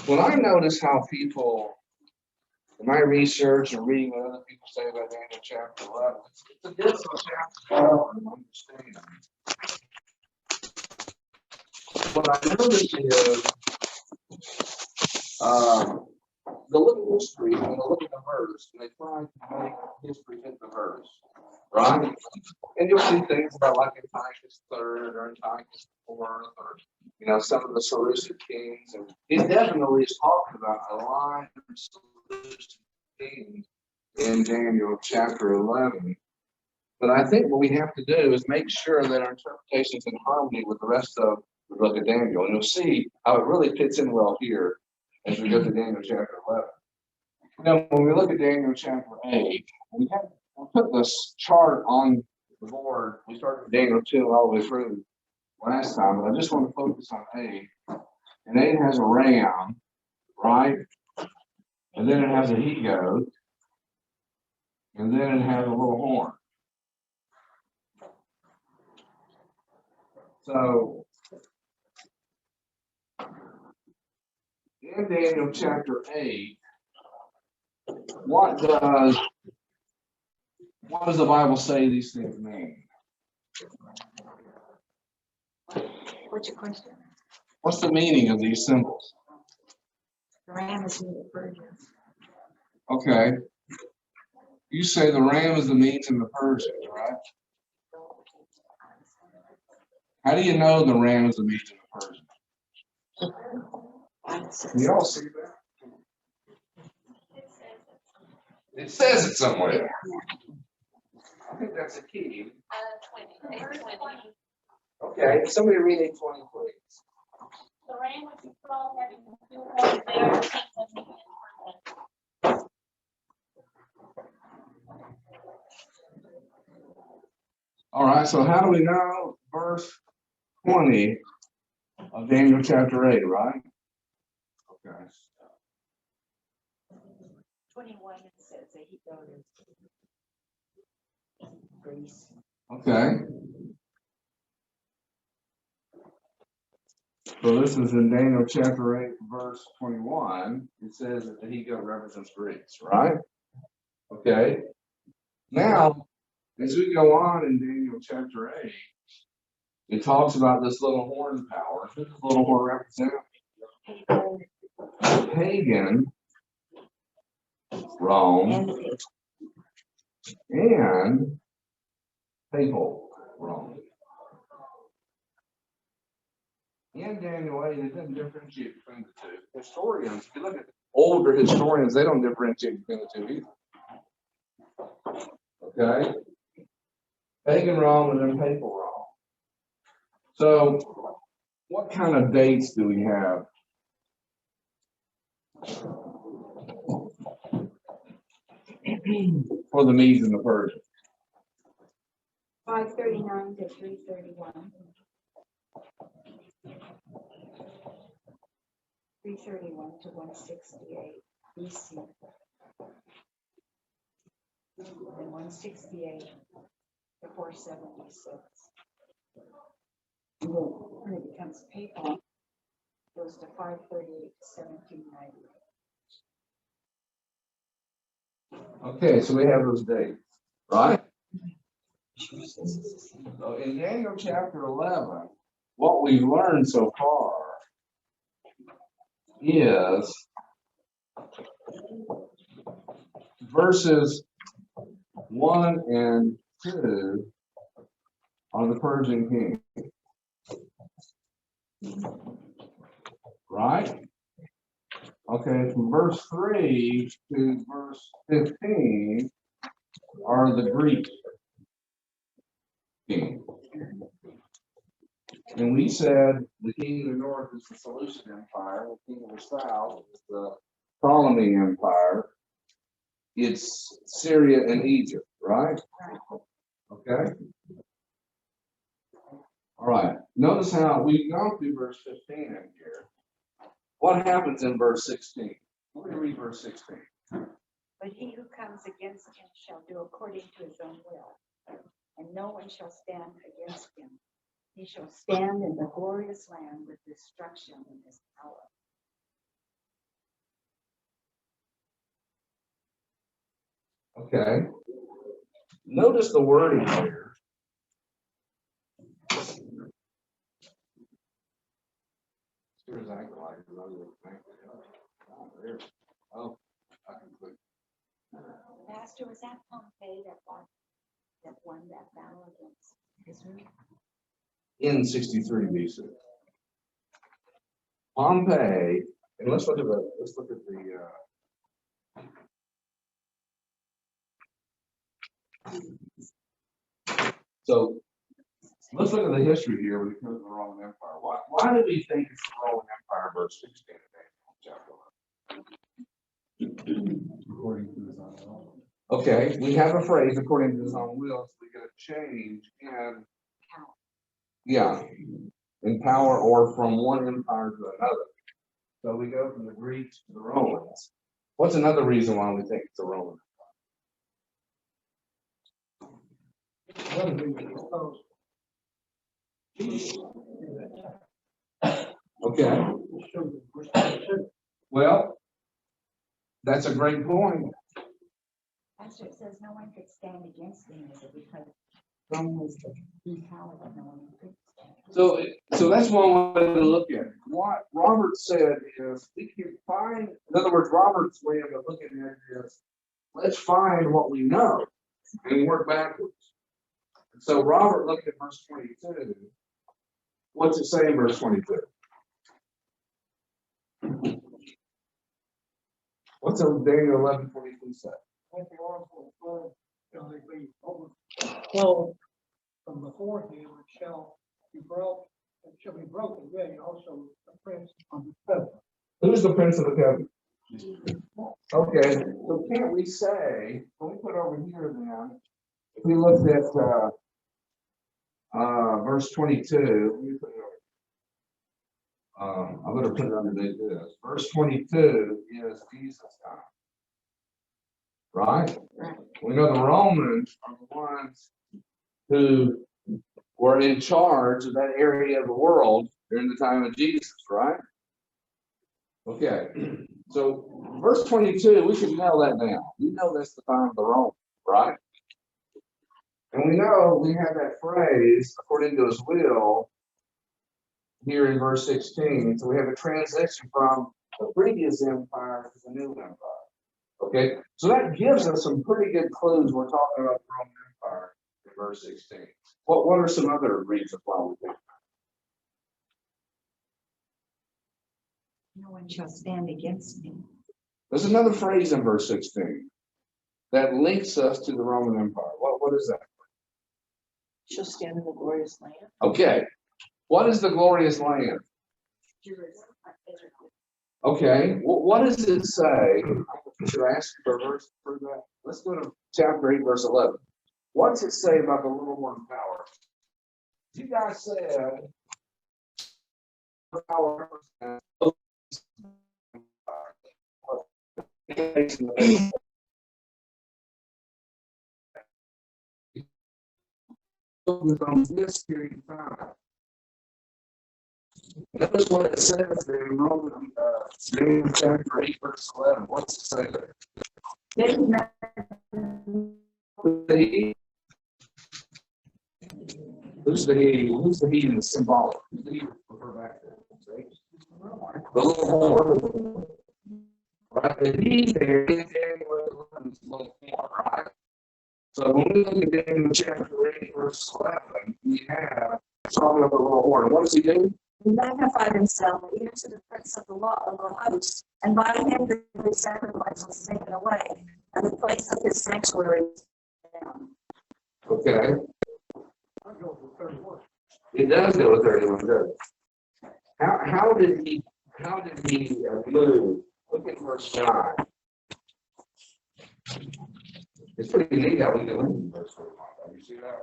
When I notice how people, in my research and reading what other people say about Daniel chapter 11, it's a difficult chapter to understand. What I notice is the little history and the look at the verse, and they try to make history fit the verse, right? And you'll see things about like Antiochus III or Antiochus IV, or some of the Seleucid kings, and it definitely is talking about a line of Seleucid kings in Daniel chapter 11. But I think what we have to do is make sure that our interpretation is in harmony with the rest of the book of Daniel, and you'll see how it really fits in well here as we go to Daniel chapter 11. When we look at Daniel chapter 8, we put this chart on the board. We started with Daniel 2 all the way through last time, but I just want to focus on 8. And 8 has a ram, right? And then it has a he-goat. And then it has a little horn. So, in Daniel chapter 8, what does the Bible say these things mean? What's your question? What's the meaning of these symbols? The ram is in the Persian. Okay. You say the ram is the means in the Persians, right? How do you know the ram is the means in the Persian? Can you all see that? It says it somewhere. I think that's a key. 20. Okay, somebody read 8:20, please. The rain which you saw having the two horns there, All right, so how do we know verse 20 of Daniel chapter 8, right? Okay. 21, it says that he goes to Greece. Okay. So this is in Daniel chapter 8, verse 21. It says that the he-goat represents Greece, right? Okay. Now, as we go on in Daniel chapter 8, it talks about this little horn power. Who does the little horn represent? Pagan Rome and papal Rome. In Daniel 8, it doesn't differentiate between the two. Historians, if you look at older historians, they don't differentiate between the two either. Okay? Pagan Rome and then papal Rome. So, what kind of dates do we have? For the Medes and the Persians? 539 to 331. 331 to 168 BC. And 168 to 476. And then when it becomes papal, it goes to 538 to 1790. Okay, so we have those dates, right? So in Daniel chapter 11, what we've learned so far is verses 1 and 2 are the Persian king. Right? Okay, from verse 3 to verse 15 are the Greek king. And we said the king of the north is the Seleucid Empire, the king of the south is the Ptolemy Empire. It's Syria and Egypt, right? Okay? All right. Notice how we've gone through verse 15 in here. What happens in verse 16? Let me read verse 16. But he who comes against him shall do according to his own will, and no one shall stand against him. He shall stand in the glorious land with destruction in his power. Okay. Notice the wording here. Here's Agilite. Oh, I can click. Pastor, was that Pompey that won that battle against Israel? In 63 BC. Pompey, and let's look at the so let's look at the history here when it comes to the Roman Empire. Why do we think it's the Roman Empire, verse 16 of chapter 11? According to his own will. Okay, we have a phrase according to his own will, so we get a change in Power. yeah, in power or from one empire to another. So we go from the Greeks to the Romans. What's another reason why we think it's a Roman Empire? Okay. Well, that's a great point. Pastor, it says no one could stand against him because Rome was the power that no one could stand. So that's one way to look at it. What Robert said is we can find, in other words, Robert's way of looking at it is let's find what we know and work backwards. So Robert looked at verse 22. What's it say in verse 22? What's in Daniel 11:42 say? Well, from before him it shall be broken, yea, also the prince of the covenant. Who's the prince of the covenant? Okay, so can't we say, when we put over here then, if we looked at verse 22, let me put it over. I'm going to put it underneath this. Verse 22 is Jesus' time. Right? We know the Romans are the ones who were in charge of that area of the world during the time of Jesus, right? Okay, so verse 22, we should nail that down. We know that's the time of the Romans, right? And we know we have that phrase, according to his will, here in verse 16. So we have a transition from the previous empire to the new empire. Okay, so that gives us some pretty good clues. We're talking about the Roman Empire in verse 16. What are some other reasons why we think No one shall stand against me. there's another phrase in verse 16 that links us to the Roman Empire? What is that? Shall stand in the glorious land. Okay, what is the glorious land? Jerusalem, Israel. Okay, what does it say? Should I ask you for a verse for that? Let's go to chapter 8, verse 11. What does it say about the little horn power? You guys said power. From this period of time. Notice what it says in Romans chapter 8, verse 11. What's it say there? Who's the he? Who's the he in the symbolic? Who's the he? Refer back to it. The little horn. Right? The he there is the little horn, right? So when we look at Daniel chapter 8, verse 11, we have talking about the little horn. What does he do? He magnified himself even to the prince of the law of the host, and by him the sacrifice was taken away, and the place of his sanctuary was down. Okay. It does go with 31, doesn't it? How did he move? Look at verse 9. It's pretty neat how we can link to verse 31. You see that?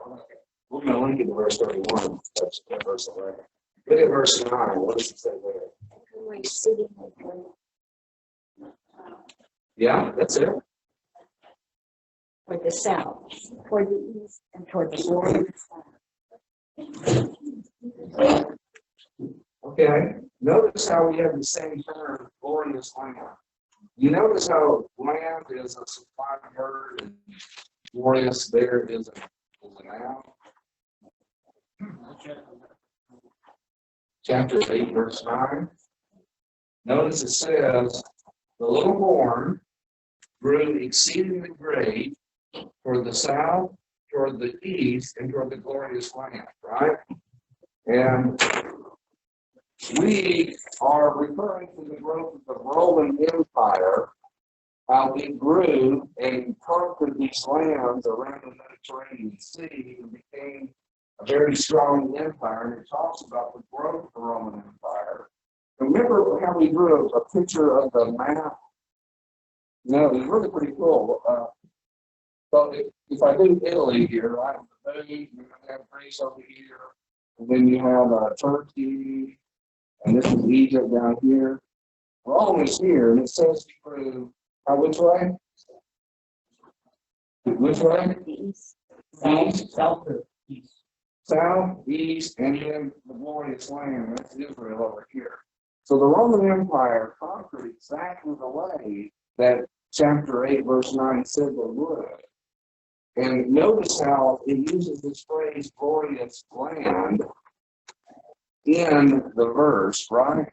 We're going to link it to verse 31. That's verse 11. Look at verse 9. What does it say there? Yeah, that's it. Toward the south, toward the east, and toward the glorious land. Okay. Notice how we have the same term, glorious land. You notice how land is a supply word and glorious there is a noun. Chapter 8, verse 9. Notice it says, the little horn grew exceedingly great toward the south, toward the east, and toward the glorious land, right? And we are referring to the growth of the Roman Empire, how it grew and conquered these lands around the Mediterranean Sea and became a very strong empire. And it talks about the growth of the Roman Empire. Remember how we drew a picture of the map? No, it was really pretty cool. So if I do Italy here, right, the moon, you're going to have Greece over here, and then you have Turkey, and this is Egypt down here. Rome is here, and it says he grew, which way? Which way? East. South, east. South, east, and then the glorious land. That's Israel over here. So the Roman Empire conquered exactly the way that chapter 8, verse 9 said they would. And notice how it uses this phrase, glorious land, in the verse, right?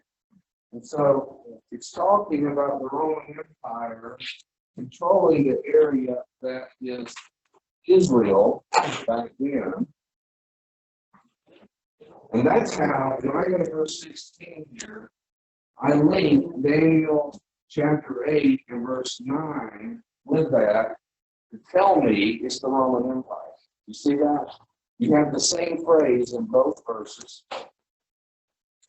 And so it's talking about the Roman Empire controlling the area that is Israel back then. And that's how, when I go to verse 16 here, I link Daniel chapter 8 and verse 9 with that to tell me it's the Roman Empire. You see that? You have the same phrase in both verses.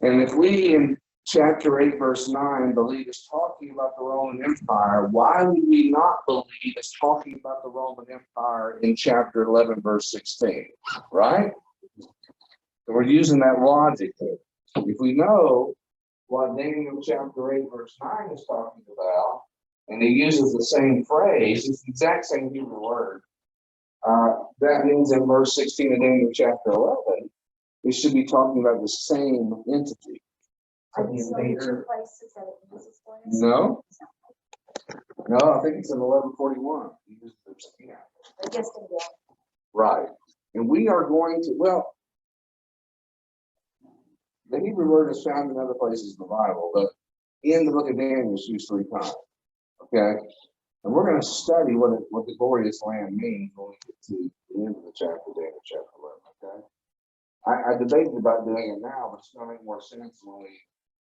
And if we in chapter 8, verse 9 believe it's talking about the Roman Empire, why would we not believe it's talking about the Roman Empire in chapter 11, verse 16? Right? So we're using that logic here. If we know what Daniel chapter 8, verse 9 is talking about, and he uses the same phrase, it's the exact same Hebrew word, that means in verse 16 of Daniel chapter 11, it should be talking about the same entity. Are these the two places that it uses for us? No. No, I think it's in 1141. He uses the same. Just in the Right. And we are going to, well, the Hebrew word is found in other places in the Bible, but in the book of Daniel it's used 3 times. Okay? And we're going to study what the glorious land means when we get to the end of the chapter, Daniel chapter 11. Okay? I debated about doing it now, but it's going to make more sense when we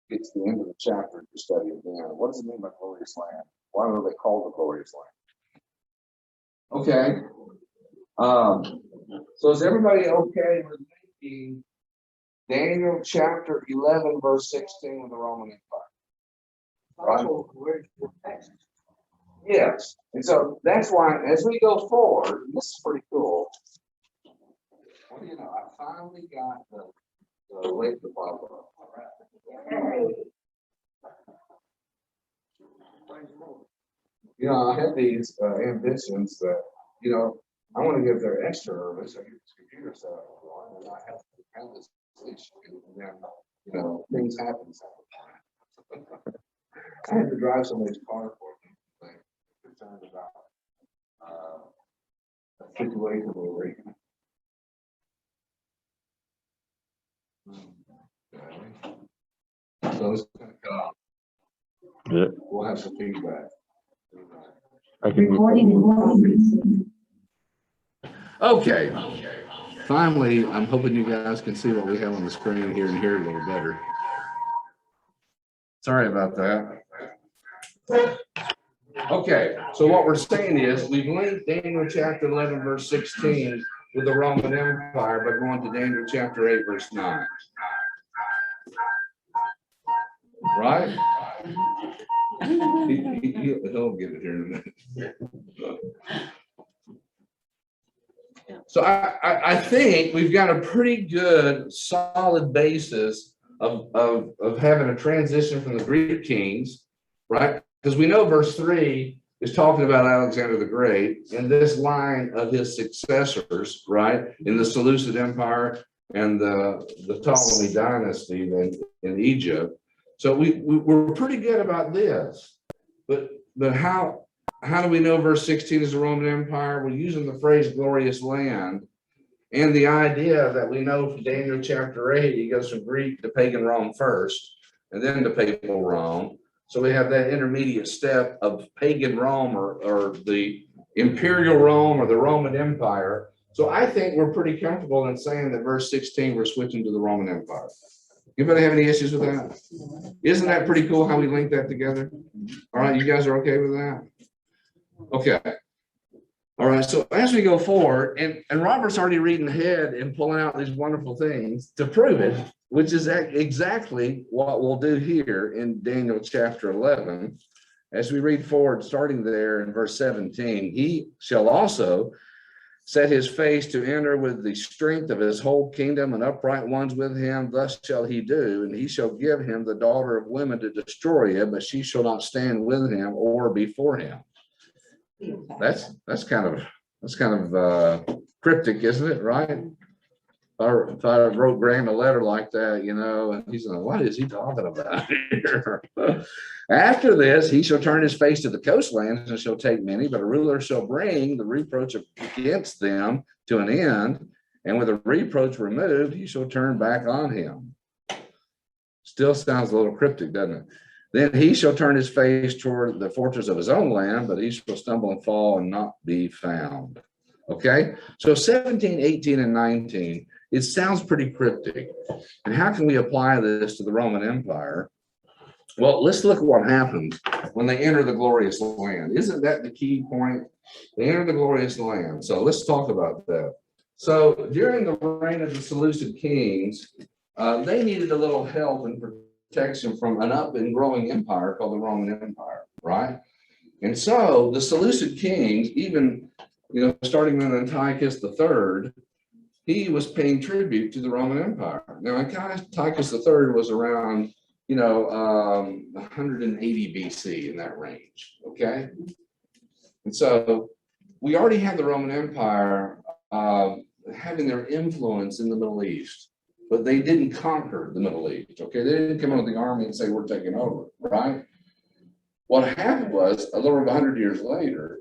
get to the end of the chapter to study it again. What does it mean by glorious land? Why are they called the glorious land? Okay. So is everybody okay with making Daniel chapter 11, verse 16 with the Roman Empire? Right? Yes. And so that's why, as we go forward, this is pretty cool. Well, you know, I finally got the link to pop up. You know, I have these ambitions that, you know, I want to get there extra early so I get this computer set up and I have to have this issue, and then, you know, things happen. I had to drive somebody's car for me. Like, concerned about a situation where we can. Okay. So it's going to cut off. Yeah, We'll have some feedback. I can. Okay. Finally, I'm hoping you guys can see what we have on the screen here and hear it a little better. Sorry about that. Okay, so what we're saying is we've linked Daniel chapter 11, verse 16 with the Roman Empire by going to Daniel chapter 8, verse 9. Right? He'll get it here in a minute. So I think we've got a pretty good, solid basis of having a transition from the Greek kings, right? Because we know verse 3 is talking about Alexander the Great and this line of his successors, right? In the Seleucid Empire and the Ptolemy dynasty in Egypt. So we're pretty good about this. But how how do we know verse 16 is the Roman Empire? We're using the phrase glorious land and the idea that we know from Daniel chapter 8, he goes from Greek to pagan Rome first and then to papal Rome. So we have that intermediate step of pagan Rome or the imperial Rome or the Roman Empire. So I think we're pretty comfortable in saying that verse 16, we're switching to the Roman Empire. Anybody have any issues with that? Isn't that pretty cool how we link that together? All right, you guys are okay with that? Okay. All right, so as we go forward, and Robert's already reading ahead and pulling out these wonderful things to prove it, which is exactly what we'll do here in Daniel chapter 11. As we read forward, starting there in verse 17, he shall also set his face to enter with the strength of his whole kingdom and upright ones with him. Thus shall he do, and he shall give him the daughter of women to destroy him, but she shall not stand with him or before him. That's kind of cryptic, isn't it? Right? If I wrote Graham a letter like that, you know, and he's like, what is he talking about here? After this, he shall turn his face to the coastlands and shall take many, but a ruler shall bring the reproach against them to an end, and with the reproach removed, he shall turn back on him. Still sounds a little cryptic, doesn't it? Then he shall turn his face toward the fortress of his own land, but he shall stumble and fall and not be found. Okay, so 17, 18, and 19, it sounds pretty cryptic. And how can we apply this to the Roman Empire? Well, let's look at what happens when they enter the glorious land. Isn't that the key point? They enter the glorious land. So let's talk about that. So during the reign of the Seleucid kings, they needed a little help and protection from an up and growing empire called the Roman Empire, right? And so the Seleucid kings, even, you know, starting with Antiochus III, he was paying tribute to the Roman Empire. Now, Antiochus III was around, you know, 180 BC in that range, okay? And so we already had the Roman Empire having their influence in the Middle East, but they didn't conquer the Middle East, okay? They didn't come out with the army and say, we're taking over, right? What happened was, a little over 100 years later,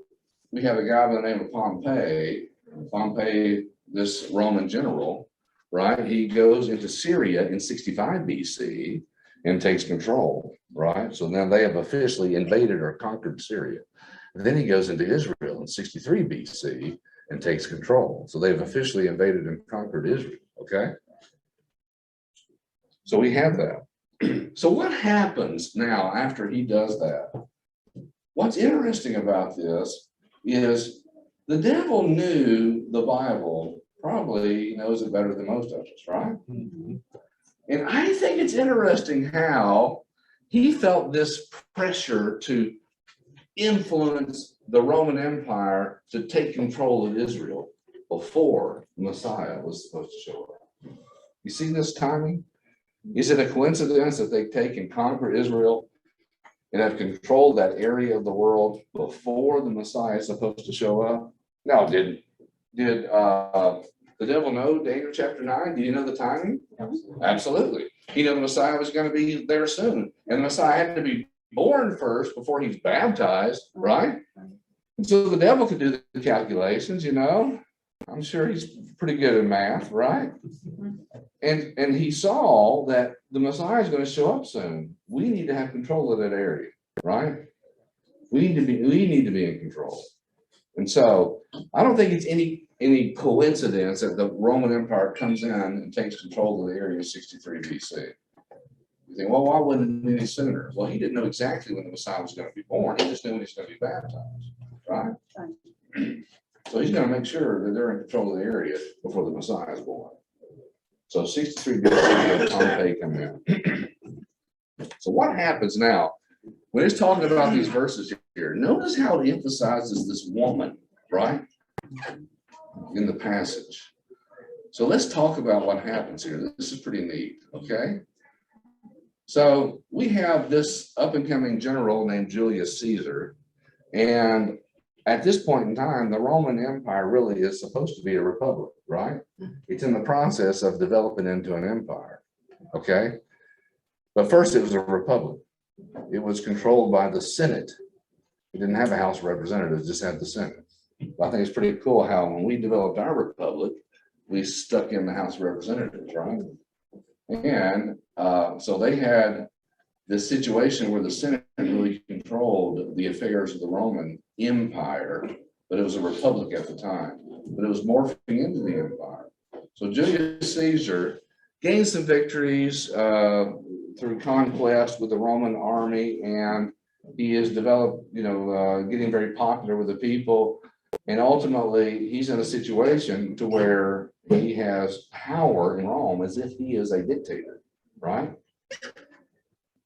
we have a guy by the name of Pompey. Pompey, this Roman general, right? He goes into Syria in 65 BC and takes control, right? So now they have officially invaded or conquered Syria. And then he goes into Israel in 63 BC and takes control. So they've officially invaded and conquered Israel, okay? So we have that. So what happens now after he does that? What's interesting about this is the devil knew the Bible, probably knows it better than most of us, right? Mm-hmm. And I think it's interesting how he felt this pressure to influence the Roman Empire to take control of Israel before Messiah was supposed to show up. You see this timing? Is it a coincidence that they take and conquer Israel and have controlled that area of the world before the Messiah is supposed to show up? No, did the devil know Daniel chapter 9? Do you know the timing? Absolutely. He knew the Messiah was going to be there soon. And the Messiah had to be born first before he's baptized, right? And so the devil could do the calculations, you know. I'm sure he's pretty good at math, right? And he saw that the Messiah is going to show up soon. We need to have control of that area, right? We need to be in control. And so I don't think it's any coincidence that the Roman Empire comes in and takes control of the area in 63 BC. You think, well, why wouldn't it be any sooner? Well, he didn't know exactly when the Messiah was going to be born. He just knew when he was going to be baptized, right? So he's going to make sure that they're in control of the area before the Messiah is born. So 63 BC, Pompey come in. So what happens now? When it's talking about these verses here, notice how it emphasizes this woman, right? In the passage. So let's talk about what happens here. This is pretty neat, okay? So we have this up-and-coming general named Julius Caesar, and at this point in time, the Roman Empire really is supposed to be a republic, right? It's in the process of developing into an empire, okay? But first it was a republic. It was controlled by the Senate It didn't have a House of Representatives, just had the Senate. But I think it's pretty cool how when we developed our republic, we stuck in the House of Representatives, right? And so they had this situation where the Senate really controlled the affairs of the Roman Empire, but it was a republic at the time, but it was morphing into the empire. So Julius Caesar gained some victories through conquest with the Roman army, and he has developed, getting very popular with the people. And ultimately, he's in a situation to where he has power in Rome as if he is a dictator, right?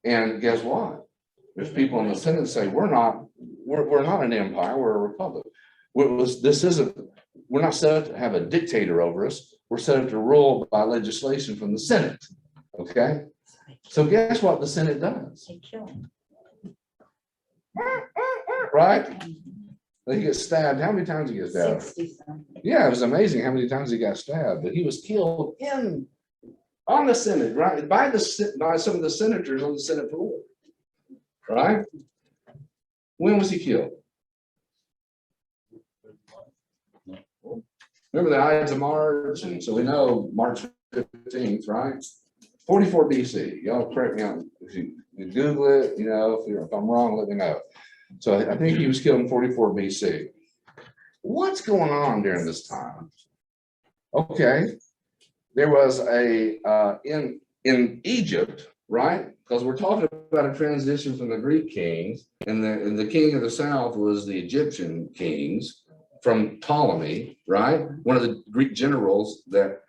And guess what? There's people in the Senate that say, we're not an empire, we're a republic. We're not set up to have a dictator over us. We're set up to rule by legislation from the Senate. Okay? So guess what the Senate does? They kill him. Right? He gets stabbed. How many times he gets stabbed? 60-something. Yeah, it was amazing how many times he got stabbed, but he was killed on the Senate, right? By some of the senators on the Senate floor. Right? When was he killed? Remember the Ides of March, and so we know March 15th, right? 44 BC. Y'all correct me on if you Google it, if I'm wrong, let me know. So I think he was killed in 44 BC. What's going on during this time? Okay, there was in Egypt, right? Because we're talking about a transition from the Greek kings, and the king of the south was the Egyptian kings from Ptolemy, right? One of the Greek generals that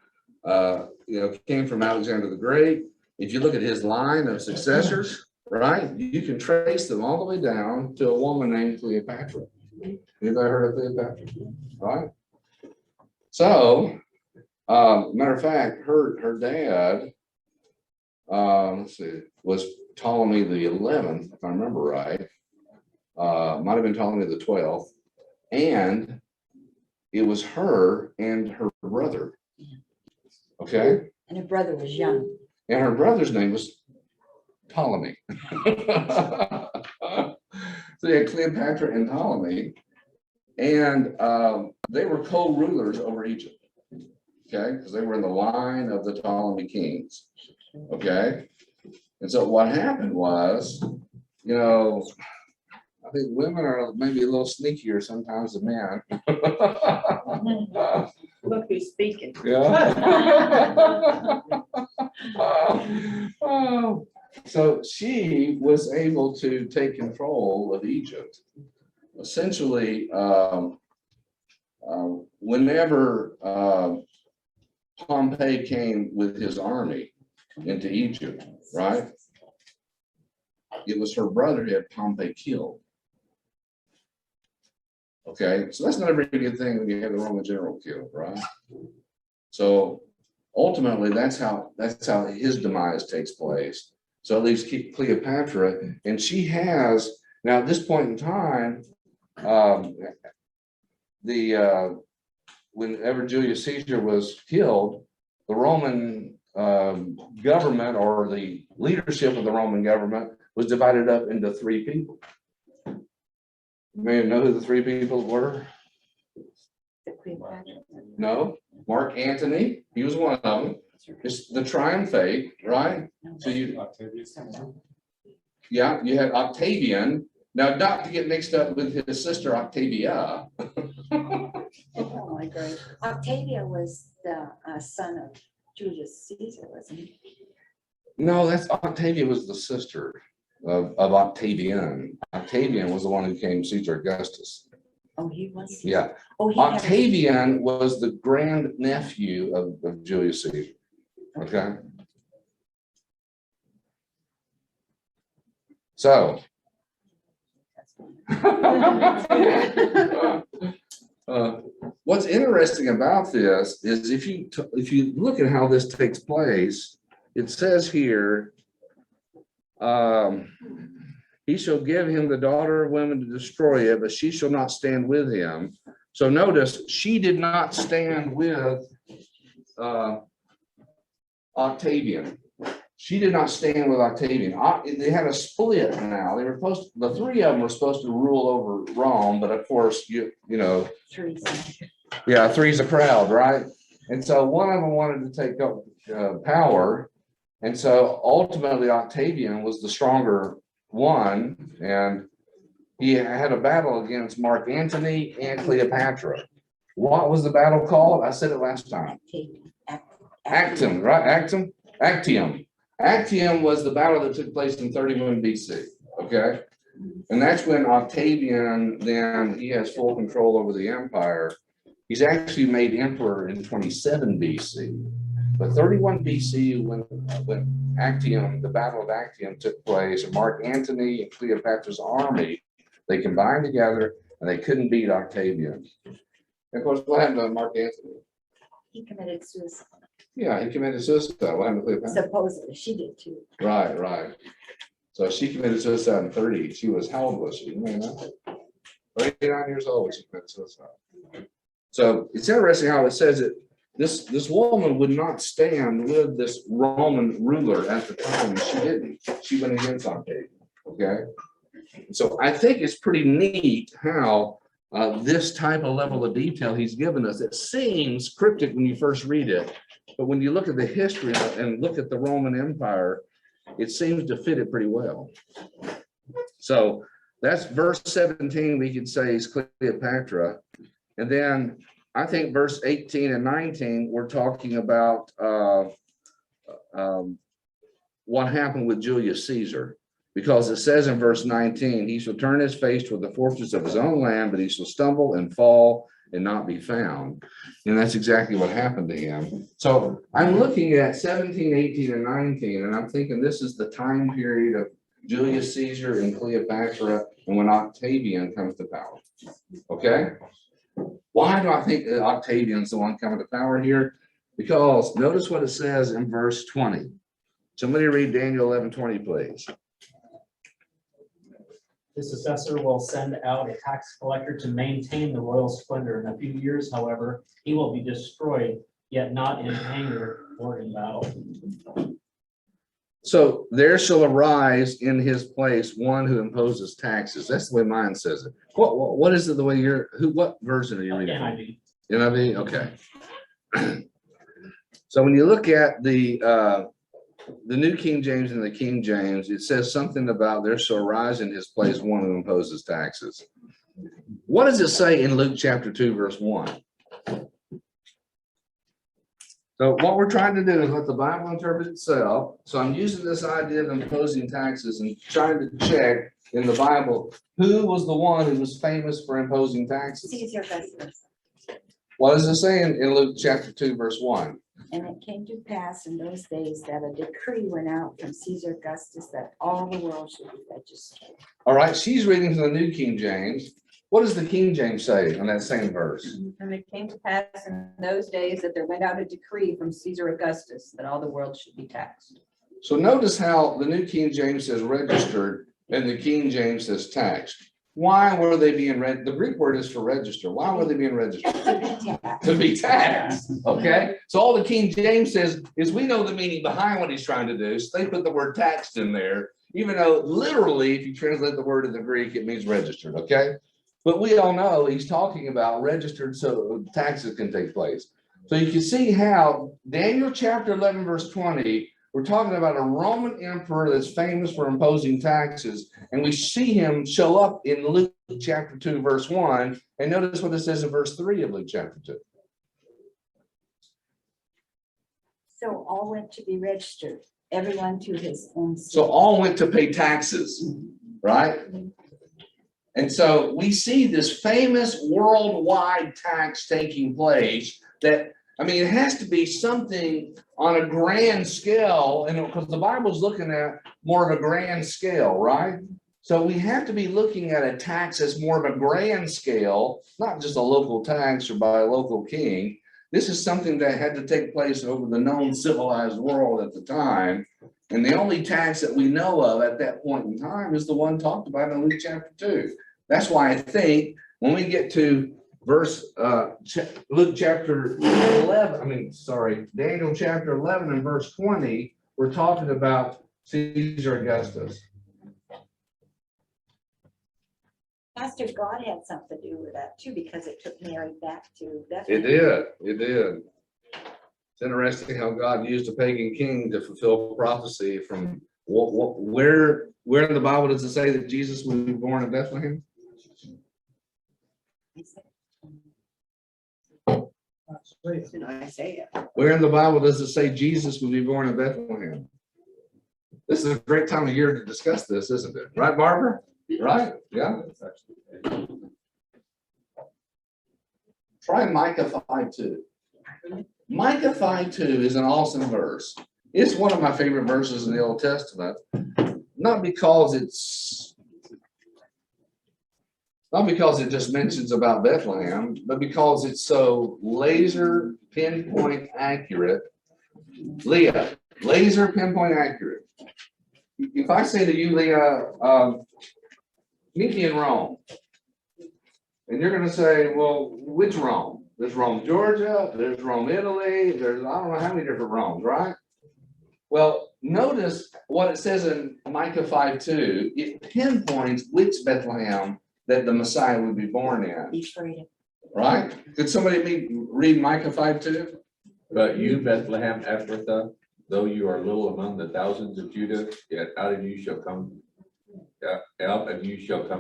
came from Alexander the Great. If you look at his line of successors, right, you can trace them all the way down to a woman named Cleopatra. Anybody heard of Cleopatra? Right? So, matter of fact, her dad, let's see, was Ptolemy the 11th, if I remember right. Might have been Ptolemy the 12th, and it was her and her brother. Okay. And her brother was young. And her brother's name was Ptolemy. So you had Cleopatra and Ptolemy, and they were co-rulers over Egypt. Okay, because they were in the line of the Ptolemy kings. Okay, and so what happened was, I think women are maybe a little sneakier sometimes than men. Look who's speaking. Yeah. So she was able to take control of Egypt. Essentially, whenever Pompey came with his army into Egypt, right? It was her brother who had Pompey killed. Okay, so that's not a very good thing when you have the Roman general killed, right? So ultimately, that's how his demise takes place. So it leaves Cleopatra, and she has now at this point in time, whenever Julius Caesar was killed, the Roman government or the leadership of the Roman government was divided up into three people. You may know who the three people were. No, Mark Antony, he was one of them. It's the triumvirate, right? So you had Octavian. Now, not to get mixed up with his sister Octavia. Oh my God. Octavia was the son of Julius Caesar, wasn't he? No, Octavia was the sister of Octavian. Octavian was the one who became Caesar Augustus. Oh, he was? Yeah. Oh, Octavian was the grand nephew of Julius Caesar. Okay. So what's interesting about this is if you look at how this takes place, it says here, he shall give him the daughter of women to destroy it, but she shall not stand with him. So notice she did not stand with Octavian. she did not stand with Octavian. They had a split now. They were supposed, the three of them were supposed to rule over Rome, but of course, you know, yeah, three's a crowd, right? And so one of them wanted to take up power. And so ultimately Octavian was the stronger one. And he had a battle against Mark Antony and Cleopatra. What was the battle called? I said it last time. Actium, right? Actium. Actium was the battle that took place in 31 BC. Okay. And that's when Octavian, then he has full control over the empire. He's actually made emperor in 27 BC. But 31 BC, when Actium, the Battle of Actium took place, and Mark Antony and Cleopatra's army, they combined together and they couldn't beat Octavian. And of course, what happened to Mark Antony? He committed suicide. Yeah, he committed suicide. What happened to Cleopatra? Supposedly, she did too. Right, right. So she committed suicide in 30. She was, how old was she? You know, 39 years old when she committed suicide. So it's interesting how it says that this woman would not stand with this Roman ruler at the time. She didn't. She went against Octavian. Okay. So I think it's pretty neat how this type of level of detail he's given us. It seems cryptic when you first read it, but when you look at the history and look at the Roman Empire, it seems to fit it pretty well. So that's verse 17, we could say is Cleopatra. And then I think verse 18 and 19, we're talking about what happened with Julius Caesar. Because it says in verse 19, he shall turn his face toward the fortress of his own land, but he shall stumble and fall and not be found. And that's exactly what happened to him. So I'm looking at 17, 18, and 19, and I'm thinking this is the time period of Julius Caesar and Cleopatra and when Octavian comes to power. Okay? Why do I think that Octavian's the one coming to power here? Because notice what it says in verse 20. Somebody read Daniel 11:20, please. His successor will send out a tax collector to maintain the royal splendor. In a few years, however, he will be destroyed, yet not in anger or in battle. So there shall arise in his place one who imposes taxes. That's the way mine says it. What is it the way you're, what version are you reading? NIV. NIV? Okay. So when you look at the New King James and the King James, it says something about there shall arise in his place one who imposes taxes. What does it say in Luke chapter 2, verse 1? So what we're trying to do is let the Bible interpret itself. So I'm using this idea of imposing taxes and trying to check in the Bible, who was the one who was famous for imposing taxes? Caesar Augustus. What does it say in Luke chapter 2, verse 1? And it came to pass in those days that a decree went out from Caesar Augustus that all the world should be registered. All right, she's reading from the New King James. What does the King James say on that same verse? And it came to pass in those days that there went out a decree from Caesar Augustus that all the world should be taxed. So notice how the New King James says registered and the King James says taxed. Why were they being read? The Greek word is for register. Why were they being registered? To be taxed. Okay. So all the King James says is we know the meaning behind what he's trying to do. So they put the word taxed in there, even though literally, if you translate the word in the Greek, it means registered. Okay. But we all know he's talking about registered so taxes can take place. So you can see how Daniel chapter 11, verse 20, we're talking about a Roman emperor that's famous for imposing taxes. And we see him show up in Luke chapter 2, verse 1. And notice what it says in verse 3 of Luke chapter 2. So all went to be registered, everyone to his own city. So all went to pay taxes, right? And so we see this famous worldwide tax taking place that, I mean, it has to be something on a grand scale, and because the Bible's looking at more of a grand scale, right? So we have to be looking at a tax as more of a grand scale, not just a local tax or by a local king. This is something that had to take place over the known civilized world at the time. And the only tax that we know of at that point in time is the one talked about in Luke chapter 2. That's why I think when we get to Luke chapter 11, Daniel chapter 11 and verse 20, we're talking about Caesar Augustus. Pastor, God had something to do with that too, because it took Mary back to It Bethlehem. did, it did. It's interesting how God used a pagan king to fulfill prophecy from where in the Bible does it say that Jesus would be born in Bethlehem? It's in Isaiah. Where in the Bible does it say Jesus would be born in Bethlehem? This is a great time of year to discuss this, isn't it? Right, Barbara? Right? Yeah. Try Micah 5:2. Micah 5:2 is an awesome verse. It's one of my favorite verses in the Old Testament, not because it just mentions about Bethlehem, but because it's so laser pinpoint accurate. Leah, laser pinpoint accurate. If I say to you, Leah, meet me in Rome, and you're going to say, well, which Rome? There's Rome, Georgia, there's Rome, Italy, there's I don't know how many different Romes, right? Well, notice what it says in Micah 5:2. It pinpoints which Bethlehem that the Messiah would be born in. Be freedom. Right? Could somebody read Micah 5:2? But you, Bethlehem Ephrathah, though you are little among the thousands of Judah, yet out of you shall come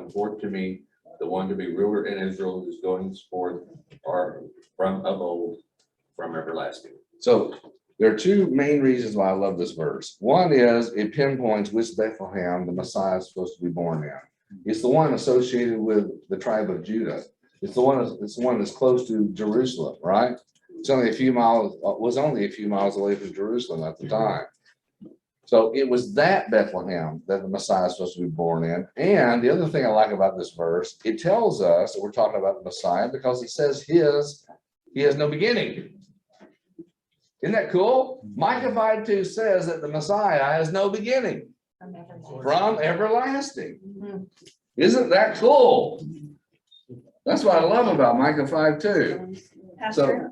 forth to me the one to be ruler in Israel, whose goings forth are from of old, from everlasting. So there are two main reasons why I love this verse. One is it pinpoints which Bethlehem the Messiah is supposed to be born in. It's the one associated with the tribe of Judah. It's the one that's close to Jerusalem, right? It's only a few miles away from Jerusalem at the time. So it was that Bethlehem that the Messiah is supposed to be born in. And the other thing I like about this verse, it tells us that we're talking about the Messiah because it says he has no beginning. Isn't that cool? Micah 5:2 says that the Messiah has no beginning from everlasting. Isn't that cool? That's what I love about Micah 5:2. Pastor,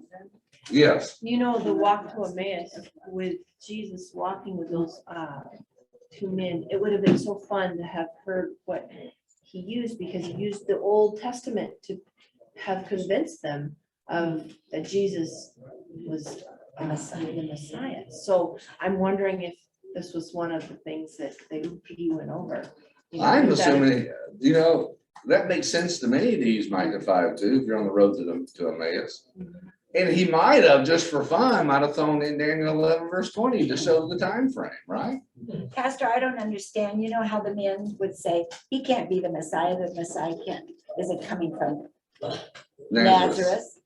Yes. you know, the walk to Emmaus with Jesus walking with those two men, it would have been so fun to have heard what he used, because he used the Old Testament to have convinced them of that Jesus was the Messiah. So I'm wondering if this was one of the things that he went over. You know, I'm that- assuming, that makes sense to me to use Micah 5:2 if you're on the road to Emmaus. And he might have, just for fun, might have thrown in Daniel 11 verse 20 to show the time frame, right? Pastor, I don't understand. You know how the men would say, he can't be the Messiah, the Messiah isn't coming from Nazareth.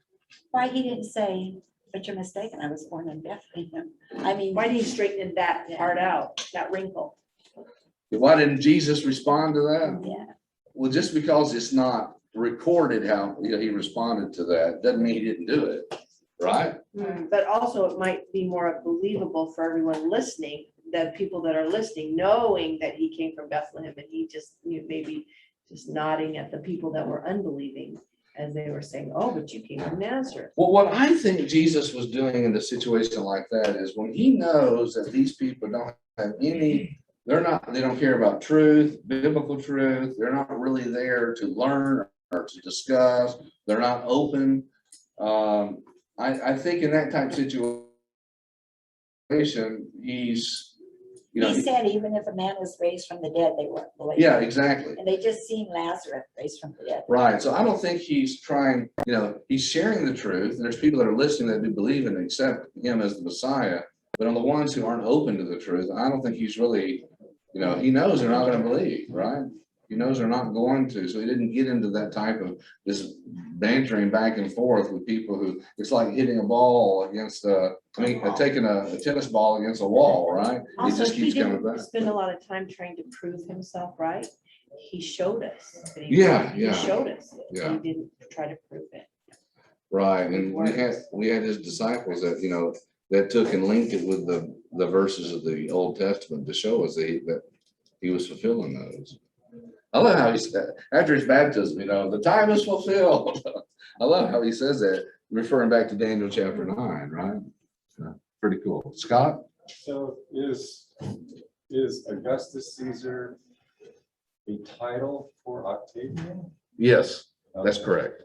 Why he didn't say, but you're mistaken, I was born in Bethlehem. I mean, Why didn't he straighten that part out, that wrinkle? Why didn't Jesus respond to that? yeah, Well, just because it's not recorded how he responded to that doesn't mean he didn't do it, right? But also it might be more believable for everyone listening, that people that are listening, knowing that he came from Bethlehem, and he just maybe just nodding at the people that were unbelieving as they were saying, oh, but you came from Nazareth. Well, what I think Jesus was doing in a situation like that is when he knows that these people don't have any, they don't care about truth, biblical truth. They're not really there to learn or to discuss. They're not open. I think in that type of situation, he's, he said even if a man was raised from the dead, they weren't believing. yeah, exactly. And they just seen Lazarus raised from the dead. Right. So I don't think he's trying, he's sharing the truth. There's people that are listening that do believe and accept him as the Messiah. But on the ones who aren't open to the truth, I don't think he's really, he knows they're not going to believe, right? He knows they're not going to. So he didn't get into that type of this bantering back and forth with people who, it's like hitting a ball against taking a tennis ball against a wall, right? It Also, just he keeps coming didn't back. spend a lot of time trying to prove himself, right? He showed us. that he- Yeah, He yeah, showed us. So yeah. he didn't try to prove it. Right. And we had his disciples that, that took and linked it with the verses of the Old Testament to show us that he was fulfilling those. I love how he said, after his baptism, the time is fulfilled. I love how he says that, referring back to Daniel chapter 9, right? Pretty cool. Scott? So is Augustus Caesar a title for Octavian? Yes, that's Okay. correct.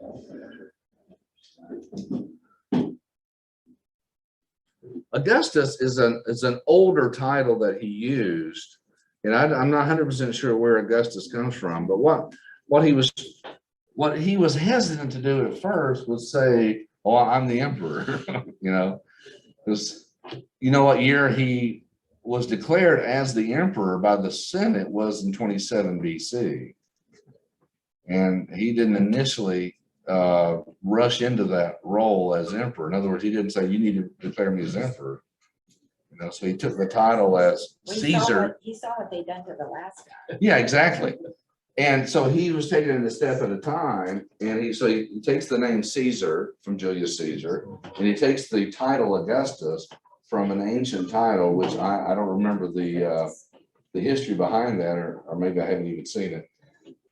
Augustus is an older title that he used, and I'm not 100% sure where Augustus comes from. But what he was hesitant to do at first was say, "Oh, I'm the emperor," because what year he was declared as the emperor by the Senate was in 27 BC, and he didn't initially rush into that role as emperor. In other words, he didn't say, "You need to declare me as emperor." So he took the title as Well, Caesar. He saw what they done to the last guy. Yeah, exactly. And so he was taking it a step at a time, and he takes the name Caesar from Julius Caesar, and he takes the title Augustus from an ancient title, which I don't remember the history behind that, or maybe I haven't even seen it.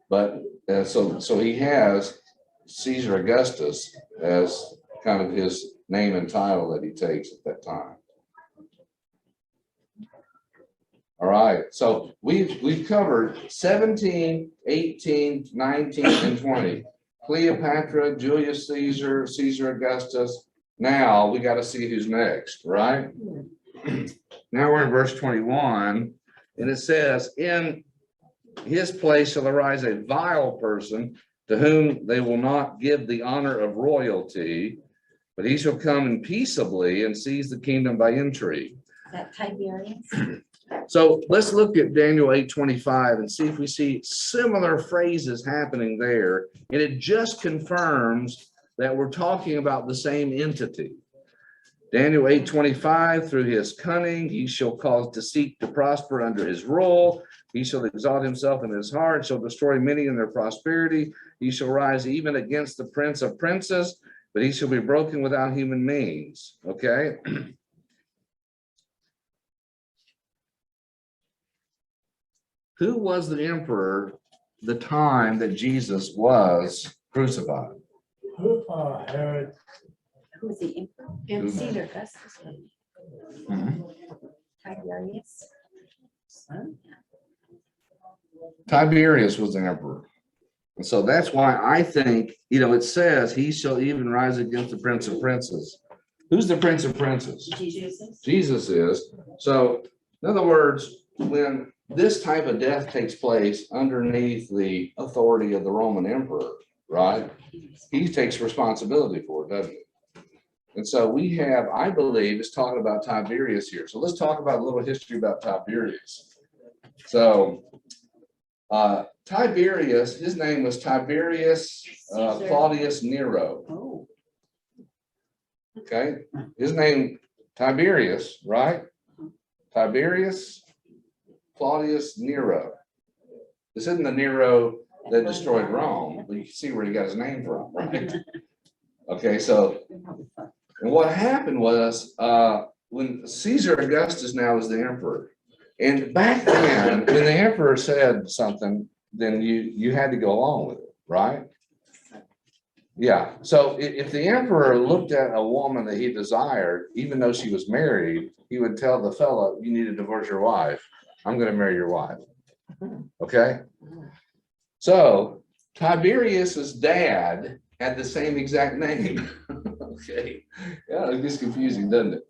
But so he has Caesar Augustus as kind of his name and title that he takes at that time. All right, so we've covered 17, 18, 19, and 20. Cleopatra, Julius Caesar, Caesar Augustus. Now we got to see who's next, right? Now we're in verse 21, and it says, "In his place shall arise a vile person, to whom they will not give the honor of royalty, but he shall come in peaceably and seize the kingdom by intrigue." That Tiberius. So let's look at Daniel 8:25 and see if we see similar phrases happening there. And it just confirms that we're talking about the same entity. Daniel 8:25, "Through his cunning, he shall cause deceit to prosper under his rule. He shall exalt himself in his heart, shall destroy many in their prosperity. He shall rise even against the prince of princes, but he shall be broken without human means." Okay. Who was the emperor the time that Jesus was crucified? Herod. Who's the emperor? Who? Caesar Augustus. Mhm. Tiberius. Son? Tiberius was the emperor. And so that's why I think, it says he shall even rise against the prince of princes. Who's the prince of princes? Jesus. Jesus is. So in other words, when this type of death takes place underneath the authority of the Roman emperor, right? He takes responsibility for it, doesn't he? And so we have, I believe, it's talking about Tiberius here. So let's talk about a little history about Tiberius. So Tiberius, his name was Tiberius Claudius Nero. Oh. Okay, his name Tiberius, right? Tiberius Claudius Nero. This isn't the Nero that destroyed Rome, but you can see where he got his name from, right? Okay, so and what happened was when Caesar Augustus now is the emperor, and back then when the emperor said something, then you had to go along with it, right? Yeah. So if the emperor looked at a woman that he desired, even though she was married, he would tell the fellow, "You need to divorce your wife. I'm going to marry your wife." Okay. So Tiberius's dad had the same exact name. Okay. Yeah, it gets confusing, doesn't it?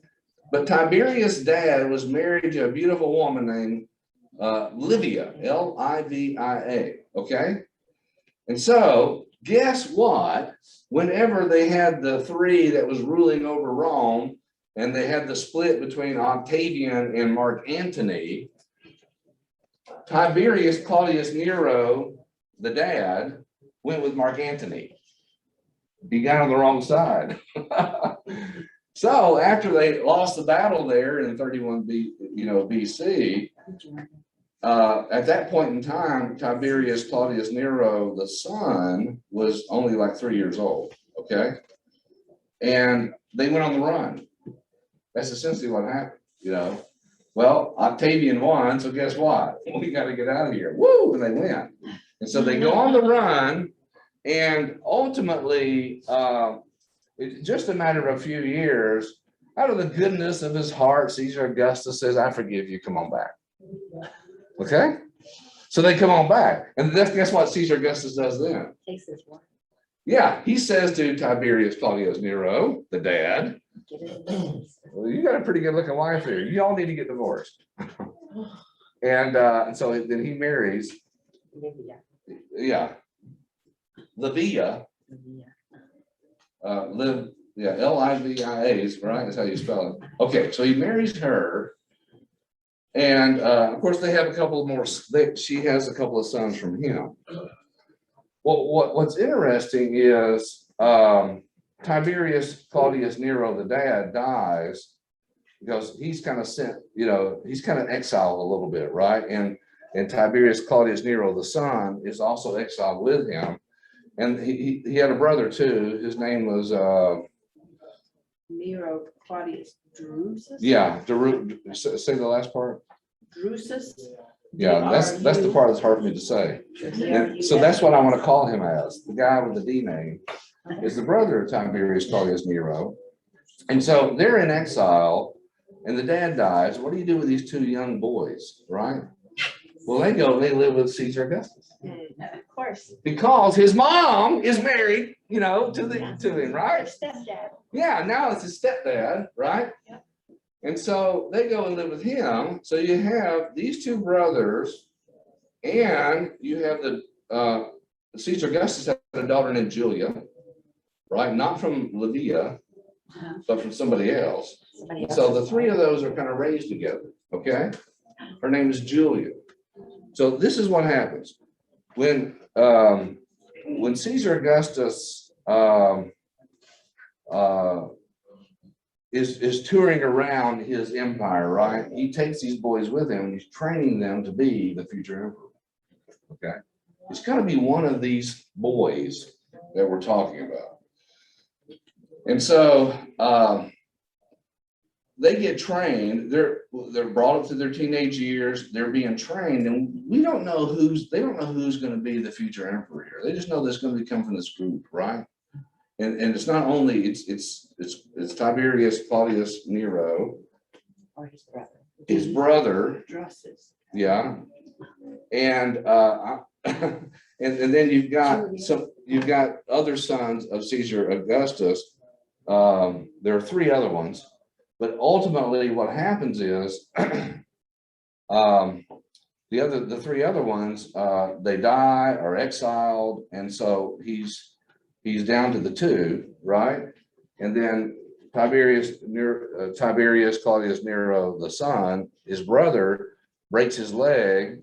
But Tiberius' dad was married to a beautiful woman named Livia, Livia. Okay. And so guess what? Whenever they had the three that was ruling over Rome, and they had the split between Octavian and Mark Antony, Tiberius Claudius Nero, the dad, went with Mark Antony. He got on the wrong side. So after they lost the battle there in 31 BC, at that point in time, Tiberius Claudius Nero, the son, was only like 3 years old. Okay, and they went on the run. That's essentially what happened. Well, Octavian won, so guess what? We got to get out of here. Woo! And they went. And so they go on the run, and ultimately, it's just a matter of a few years. Out of the goodness of his heart, Caesar Augustus says, I forgive you, come on back. Okay? So they come on back. And guess what Caesar Augustus does then? Takes his wife. Yeah, he says to Tiberius Claudius Nero, the dad, Get it. well, you got a pretty good looking wife here. You all need to get divorced. And so then he marries, Livia. yeah, Livia, Livia, right? That's how you spell it. Okay, so he marries her. And of course, they have a couple more, she has a couple of sons from him. Well, what's interesting is Tiberius Claudius Nero, the dad, dies because he's kind of sent, he's kind of exiled a little bit, right? And Tiberius Claudius Nero, the son, is also exiled with him. And he had a brother too. His name was Nero Claudius Drusus? yeah, say the last part. Drusus? Yeah, that's the part that's hard for me to say. And so that's what I want to call him as. The guy with the D name is the brother of Tiberius Claudius Nero. And so they're in exile and the dad dies. What do you do with these two young boys, right? Well, they live with Caesar Augustus. Of course. Because his mom is married, to him, right? Stepdad. Yeah, now it's his stepdad, right? Yeah. And so they go and live with him. So you have these two brothers, and you have the Caesar Augustus had a daughter named Julia, right? Not from Livia, but from somebody else. So the three of those are kind of raised together, okay? Her name is Julia. So this is what happens. When Caesar Augustus is touring around his empire, right? He takes these boys with him and he's training them to be the future emperor. Okay, it's going to be one of these boys that we're talking about. And so they get trained. They're brought up to their teenage years. They're being trained, and they don't know who's going to be the future emperor here. They just know that's going to come from this group, right? And it's not only it's Tiberius Claudius Nero, Or his brother, Drusus. yeah, and and then you've got other sons of Caesar Augustus. There are three other ones, but ultimately what happens is the three other ones they die or exiled, and so he's down to the two, right? And then Tiberius Claudius Nero, the son, his brother, breaks his leg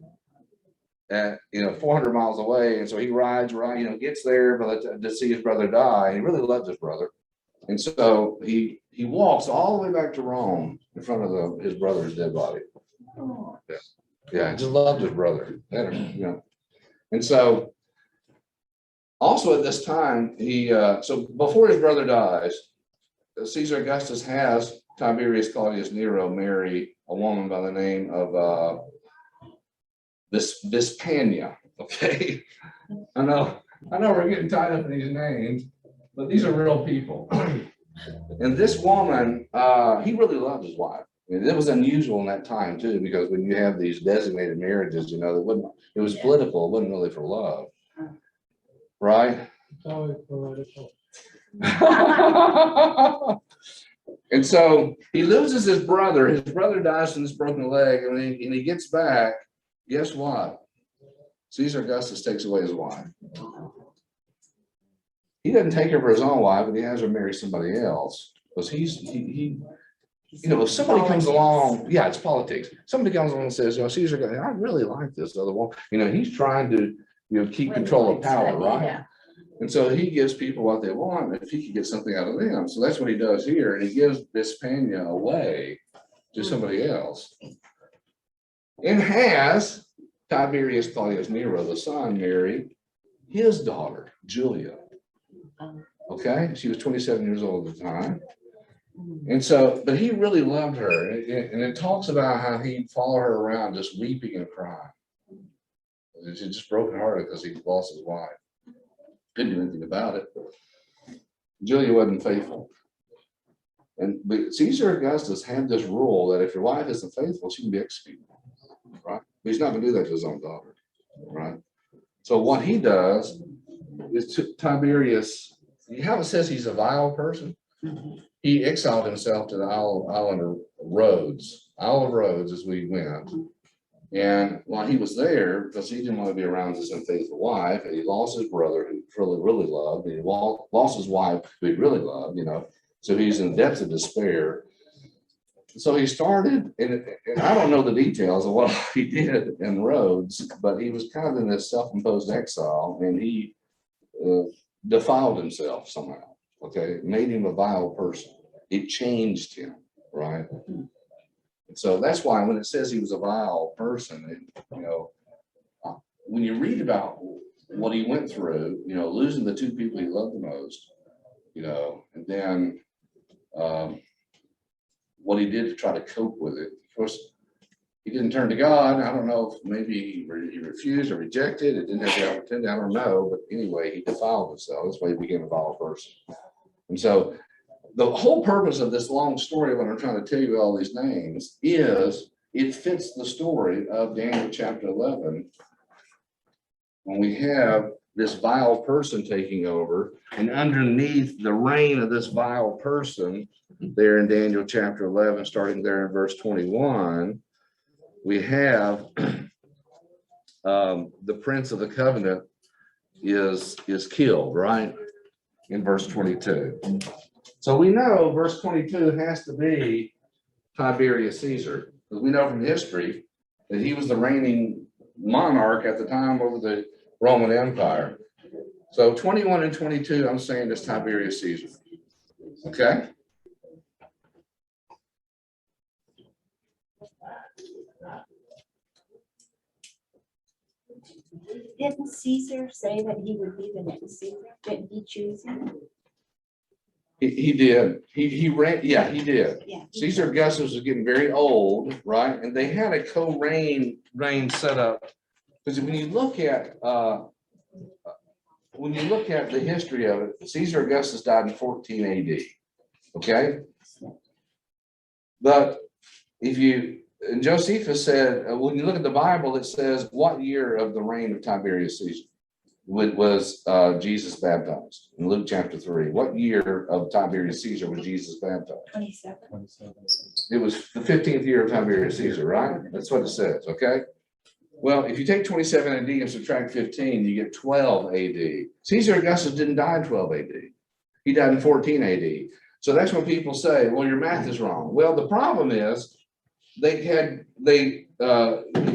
at 400 miles away, and so he rides gets there to see his brother die. And he really loves his brother, and so he walks all the way back to Rome in front of his brother's dead body. Yeah, he just loved his brother, and so. Also at this time, so before his brother dies, Caesar Augustus has Tiberius Claudius Nero marry a woman by the name of Vespania. Okay, I know we're getting tied up in these names, but these are real people. And this woman, he really loved his wife. It was unusual in that time too, because when you have these designated marriages, it was political. It wasn't really for love. Right? It's always political. And so he loses his brother. His brother dies from this broken leg, and he gets back. Guess what? Caesar Augustus takes away his wife. He doesn't take her for his own wife, but he has her marry somebody else. Because if somebody comes along, yeah, it's politics. Somebody comes along and says, Caesar, I really like this other woman. He's trying to keep control of power, right? Yeah. And so he gives people what they want if he can get something out of them. So that's what he does here. And he gives Vespania away to somebody else. And has Tiberius Claudius Nero, the son, marry his daughter, Julia. Okay, she was 27 years old at the time. And so, but he really loved her. And it talks about how he'd follow her around just weeping and crying. She's just brokenhearted because he lost his wife. Couldn't do anything about it. Julia wasn't faithful. But Caesar Augustus had this rule that if your wife isn't faithful, she can be executed, right? But he's not gonna do that to his own daughter, right? So what he does is Tiberius, how it says he's a vile person. He exiled himself to the island of Rhodes, Isle of Rhodes as we went. And while he was there, because he didn't want to be around his unfaithful wife, and he lost his brother who he really loved, and he lost his wife who he really loved, you know, so he's in depths of despair. So he started, and I don't know the details of what he did in Rhodes, but he was kind of in this self-imposed exile, and he defiled himself somehow, okay, made him a vile person. It changed him, right? So that's why when it says he was a vile person, you know, when you read about what he went through, you know, losing the two people he loved the most, you know, and then what he did to try to cope with it. Of course, he didn't turn to God. I don't know if maybe he refused or rejected. It didn't have the opportunity. I don't know. But anyway, he defiled himself. That's why he became a vile person. And so the whole purpose of this long story, when I'm trying to tell you all these names, is it fits the story of Daniel chapter 11. When we have this vile person taking over, and underneath the reign of this vile person, there in Daniel chapter 11, starting there in verse 21, we have the prince of the covenant is killed, right? In verse 22. So we know verse 22 has to be Tiberius Caesar, because we know from history that he was the reigning monarch at the time over the Roman Empire. So 21 and 22, I'm saying is Tiberius Caesar. Okay? Didn't Caesar say that he would be the next Caesar? Didn't he choose him? He did. He ran. Yeah, he did. Yeah. Caesar Augustus was getting very old, right? And they had a co-reign set up. Because when you look at the history of it, Caesar Augustus died in 14 AD. Okay, but and Josephus said, when you look at the Bible, it says what year of the reign of Tiberius Caesar was Jesus baptized in Luke chapter 3. What year of Tiberius Caesar was Jesus baptized? 27. It was the 15th year of Tiberius Caesar, right? That's what it says, okay? Well, if you take 27 AD and subtract 15, you get 12 AD. Caesar Augustus didn't die in 12 AD. He died in 14 AD. So that's when people say, well, your math is wrong. Well, the problem is if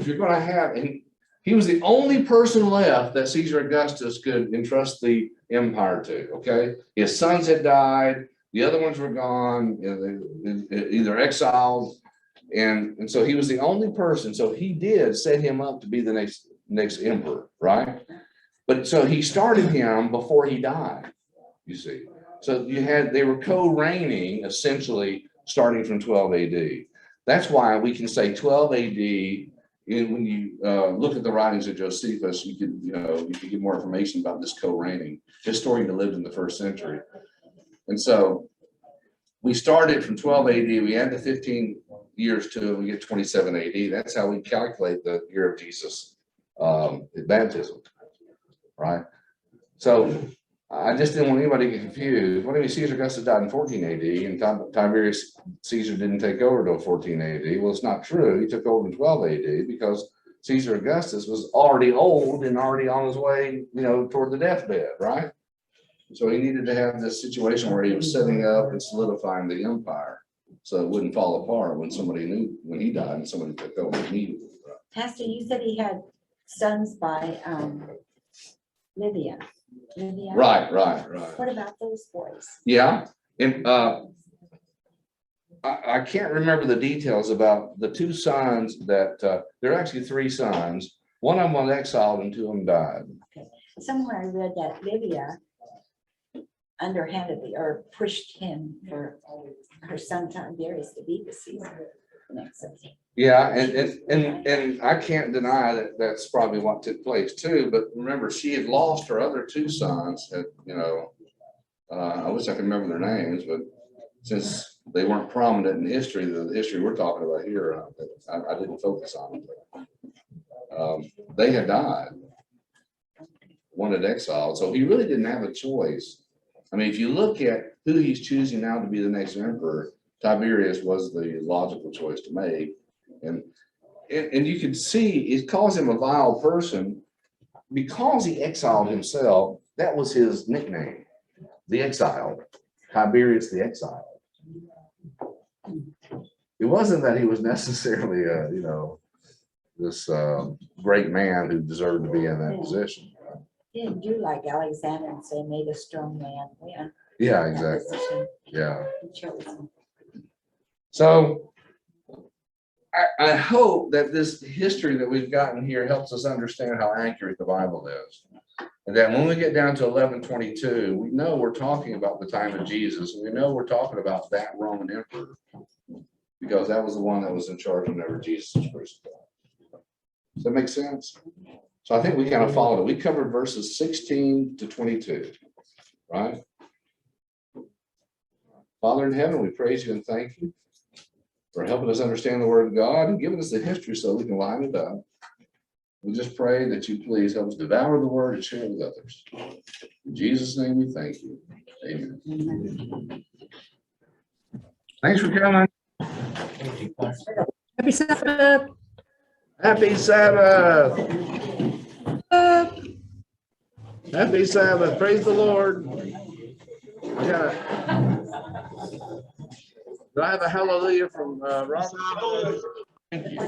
you're going to have, and he was the only person left that Caesar Augustus could entrust the empire to, okay? His sons had died. The other ones were gone, either exiled. And so he was the only person. So he did set him up to be the next emperor, right? But so he started him before he died, you see. So they were co-reigning essentially starting from 12 AD. That's why we can say 12 AD. And when you look at the writings of Josephus, you can get more information about this co-reigning historian that lived in the first century. And so we started from 12 AD, we add the 15 years to it, we get 27 AD. That's how we calculate the year of Jesus' baptism, right? So I just didn't want anybody to get confused. What do you mean Caesar Augustus died in 14 AD and Tiberius Caesar didn't take over till 14 AD? Well, it's not true. He took over in 12 AD because Caesar Augustus was already old and already on his way, toward the deathbed, right? So he needed to have this situation where he was setting up and solidifying the empire so it wouldn't fall apart when he died and somebody took over immediately. Right? Pastor, you said he had sons by Livia. Right. What about those boys? Yeah, and I can't remember the details about the two sons that there are actually three sons. One of them was exiled and two of them died. Okay. Somewhere I read that Livia underhandedly or pushed him for her son Tiberius to be the Caesar. Yeah, and I can't deny that that's probably what took place too. But remember, she had lost her other two sons. I wish I could remember their names, but since they weren't prominent in history, the history we're talking about here, I didn't focus on it. They had died, one had exiled, so he really didn't have a choice. I mean, if you look at who he's choosing now to be the next emperor, Tiberius was the logical choice to make. And you can see it calls him a vile person because he exiled himself. That was his nickname, the exiled, Tiberius the exiled. It wasn't that he was necessarily this great man who deserved to be in that position. He didn't do like Alexander and say, made a strong man win. Yeah, That exactly. position. Yeah. He chose him. So I hope that this history that we've gotten here helps us understand how accurate the Bible is. And that when we get down to 1122, we know we're talking about the time of Jesus. We know we're talking about that Roman emperor because that was the one that was in charge whenever Jesus was crucified. Does that make sense? So I think we kind of followed it. We covered verses 16 to 22, right? Father in heaven, we praise you and thank you for helping us understand the word of God and giving us the history so we can line it up. We just pray that you please help us devour the word and share it with others. In Jesus' name we thank you. Amen. Thanks for coming. Happy Sabbath. Happy Sabbath. Happy Sabbath. Praise the Lord. I got it. Do I have a hallelujah from Robert? Thank you.